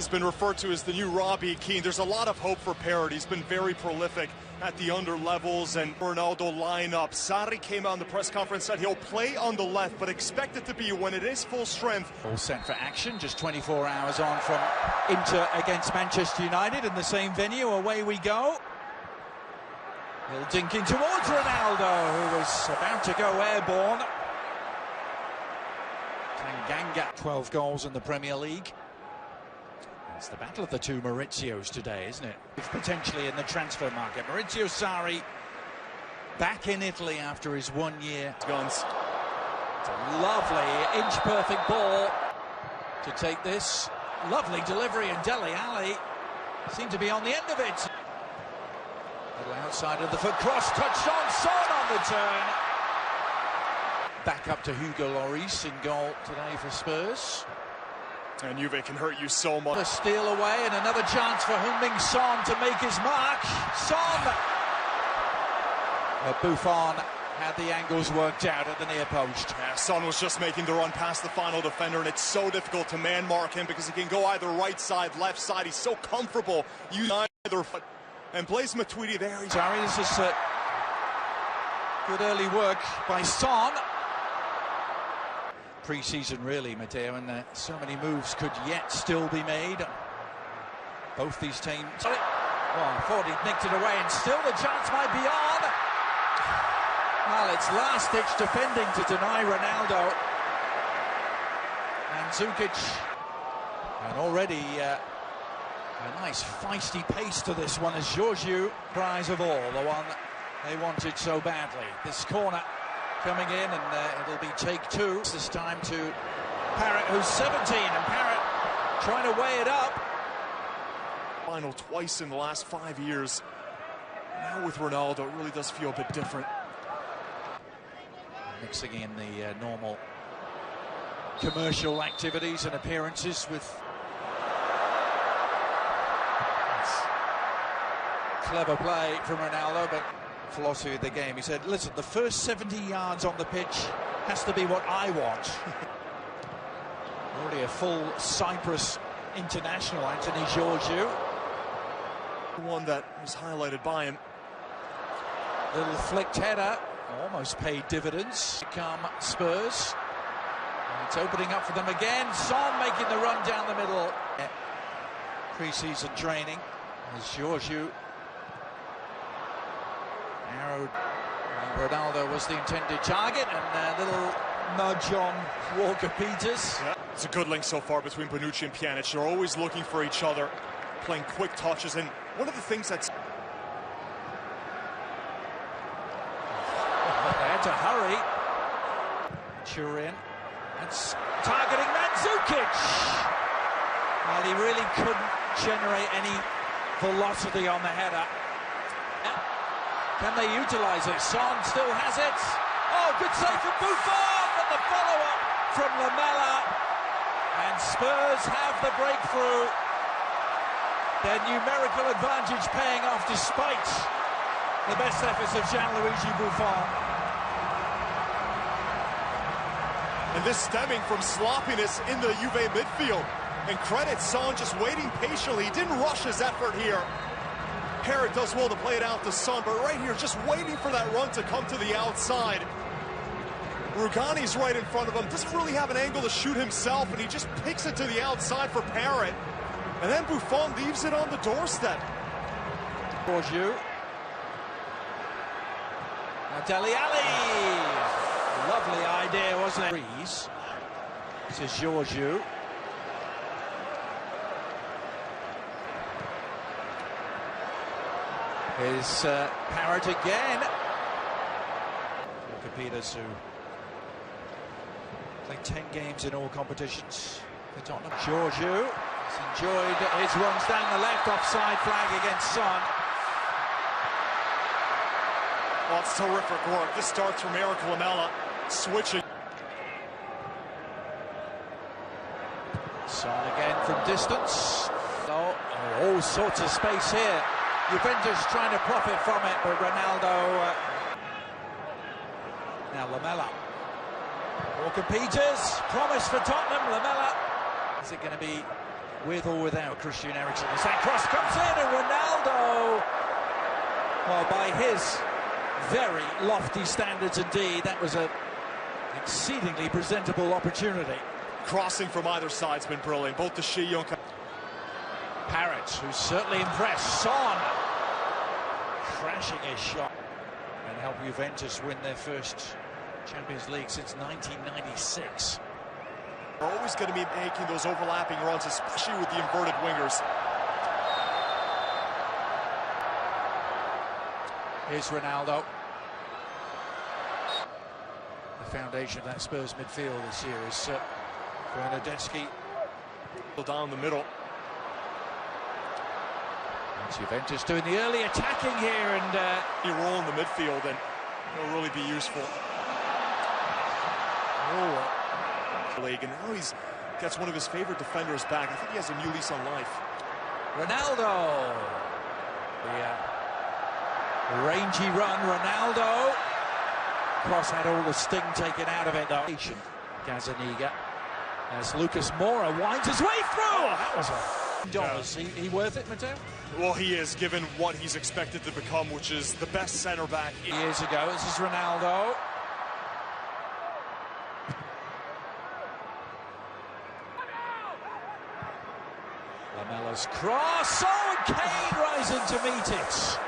Has been referred to as the new Robbie Keane. There's a lot of hope for Parrott. He's been very prolific at the under levels and Ronaldo lineup. Sarri came out in the press conference, said he'll play on the left, but expect it to be when it is full strength. All set for action, just 24 hours on from Inter against Manchester United in the same venue. Away we go. He'll dink in towards Ronaldo, who was about to go airborne. Tanganga, 12 goals in the Premier League. It's the battle of the two Maurizios today, isn't it? It's potentially in the transfer market. Maurizio Sarri back in Italy after his 1 year. Guns. It's a lovely inch-perfect ball to take this. Lovely delivery, and Dele Alli seemed to be on the end of it. Little outside of the foot cross, touched on, Son on the turn. Back up to Hugo Lloris in goal today for Spurs. And Juve can hurt you so much. A steal away and another chance for Heung-min Son to make his mark. Son! But Buffon had the angles worked out at the near post. Yeah, Son was just making the run past the final defender, and it's so difficult to man mark him because he can go either right side, left side. He's so comfortable using either foot. And Blaise Matuidi there. Sorry, this is good early work by Son. Pre-season really, Matteo, and so many moves could yet still be made. Both these teams. Oh, thought he'd nicked it away, and still the chance might be on. Well, it's last-ditch defending to deny Ronaldo. And Zukic. And already a nice feisty pace to this one as Giorgio, prize of all, the one they wanted so badly. This corner coming in, and it'll be take two. This time to Parrott, who's 17, and Parrott trying to weigh it up. Final twice in the last 5 years. Now with Ronaldo, it really does feel a bit different. Mixing in the normal commercial activities and appearances with clever play from Ronaldo, but philosophy of the game. He said, listen, the first 70 yards on the pitch has to be what I want. Already a full Cyprus international, Anthony Giorgio. One that was highlighted by him. Little flicked header, almost paid dividends. Come Spurs. And it's opening up for them again. Son making the run down the middle. Pre-season training as Giorgio arrowed. Ronaldo was the intended target, and a little nudge on Walker-Peters. Yeah, it's a good link so far between Bonucci and Pjanic. They're always looking for each other, playing quick touches, and one of the things that's... They had to hurry. Turin. That's targeting Mandzukic. Well, he really couldn't generate any velocity on the header. Can they utilise it? Son still has it. Oh, good save from Buffon, but the follow-up from Lamela. And Spurs have the breakthrough. Their numerical advantage paying off despite the best efforts of Gianluigi Buffon. And this stemming from sloppiness in the Juve midfield. And credit Son just waiting patiently. He didn't rush his effort here. Parrott does well to play it out to Son, but right here, just waiting for that run to come to the outside. Rugani's right in front of him, doesn't really have an angle to shoot himself, and he just picks it to the outside for Parrott. And then Buffon leaves it on the doorstep. Giorgio. Now Dele Alli. Lovely idea, wasn't it? This is Giorgio. Is Parrott again. Peters, who played 10 games in all competitions for Tottenham. Giorgio has enjoyed his runs down the left, offside flag against Son. Well, it's terrific work. This starts from Eric Lamela, switching. Son again from distance. Oh, all sorts of space here. Juventus trying to profit from it, but Ronaldo... Now Lamela. Walker-Peters, promise for Tottenham. Lamela. Is it going to be with or without Christian Eriksen. As that cross comes in, and Ronaldo, well, by his very lofty standards indeed, that was an exceedingly presentable opportunity. Crossing from either side's been brilliant. Both the Shi and Parrott, who's certainly impressed. Son crashing his shot and help Juventus win their first Champions League since 1996. They're always going to be making those overlapping runs, especially with the inverted wingers. Here's Ronaldo. The foundation of that Spurs midfield this year is Bernardeschi. Down the middle. It's Juventus doing the early attacking here, and you roll in the midfield and it'll really be useful. League, and now he's gets one of his favorite defenders back. I think he has a new lease on life. Ronaldo, the rangy run. Ronaldo, cross had all the sting taken out of it though. Gazzaniga, as Lucas Moura winds his way through. That was $1. He worth it, Matteo? Well, he is, given what he's expected to become, which is the best center back. Years ago, this is Ronaldo. Lamella's cross. Oh, and Kane rising to meet it.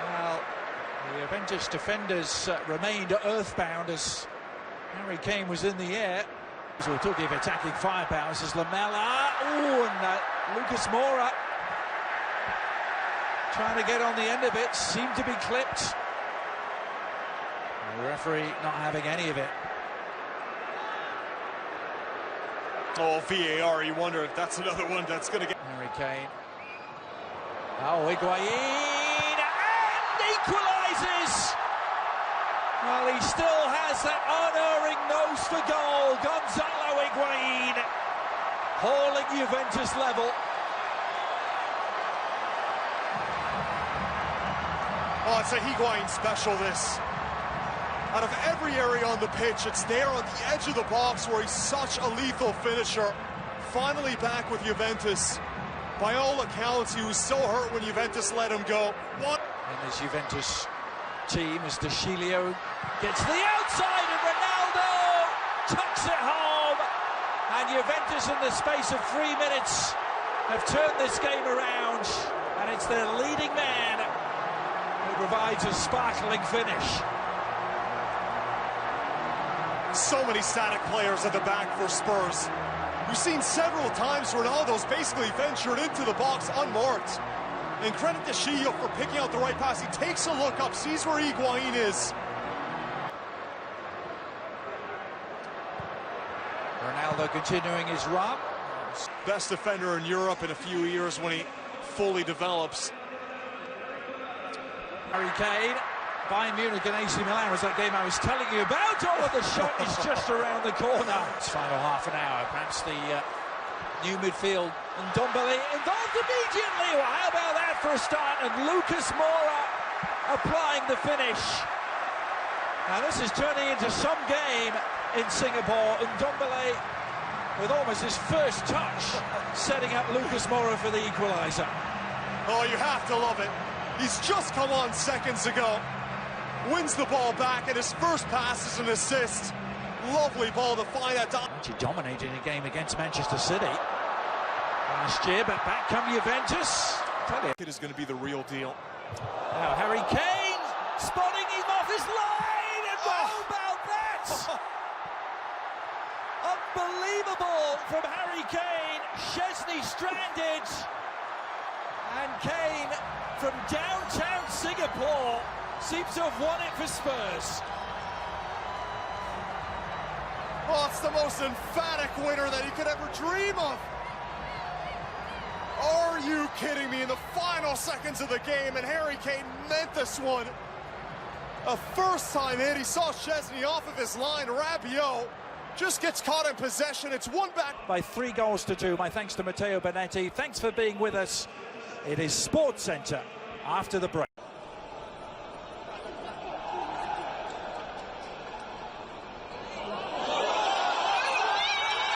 Well, the Juventus defenders remained earthbound as Harry Kane was in the air. So we're talking of attacking firepower. This is Lamella. Oh, and Lucas Moura trying to get on the end of it. Seemed to be clipped. And the referee not having any of it. Oh, VAR, you wonder if that's another one that's going to get... Harry Kane. Oh, Higuain, and equalises! Well, he still has that unerring nose for goal. Gonzalo Higuain hauling Juventus level. Oh, it's a Higuain special, this. Out of every area on the pitch, it's there on the edge of the box where he's such a lethal finisher. Finally back with Juventus. By all accounts, he was so hurt when Juventus let him go. And this Juventus team, as De Sciglio gets the outside, and Ronaldo tucks it home. And Juventus, in the space of 3 minutes, have turned this game around. And it's their leading man who provides a sparkling finish. So many static players at the back for Spurs. We've seen several times Ronaldo's basically ventured into the box unmarked. And credit to Sciglio for picking out the right pass. He takes a look up, sees where Higuain is. Ronaldo continuing his run. Best defender in Europe in a few years when he fully develops. Harry Kane. Bayern Munich and AC Milan was that game I was telling you about. Oh, and the shot is just around the corner. It's final half an hour. Perhaps the new midfield. And Ndombele involved immediately. Well, how about that for a start? And Lucas Moura applying the finish. Now this is turning into some game in Singapore. And Ndombele, with almost his first touch, setting up Lucas Moura for the equaliser. Oh, you have to love it. He's just come on seconds ago. Wins the ball back, and his first pass is an assist. Lovely ball to find that. Actually dominating a game against Manchester City last year, but back come Juventus. It is going to be the real deal. Now Harry Kane spotting him off his line, and how about that? Unbelievable from Harry Kane. Szczesny stranded, and Kane from downtown Singapore seems to have won it for Spurs. Oh, it's the most emphatic winner that he could ever dream of. Are you kidding me? In the final seconds of the game, and Harry Kane meant this one. A first-time hit. He saw Szczesny off of his line. Rabiot just gets caught in possession. It's one back. By 3 goals to 2. My thanks to Matteo Bonetti. Thanks for being with us. It is Sports Centre after the break.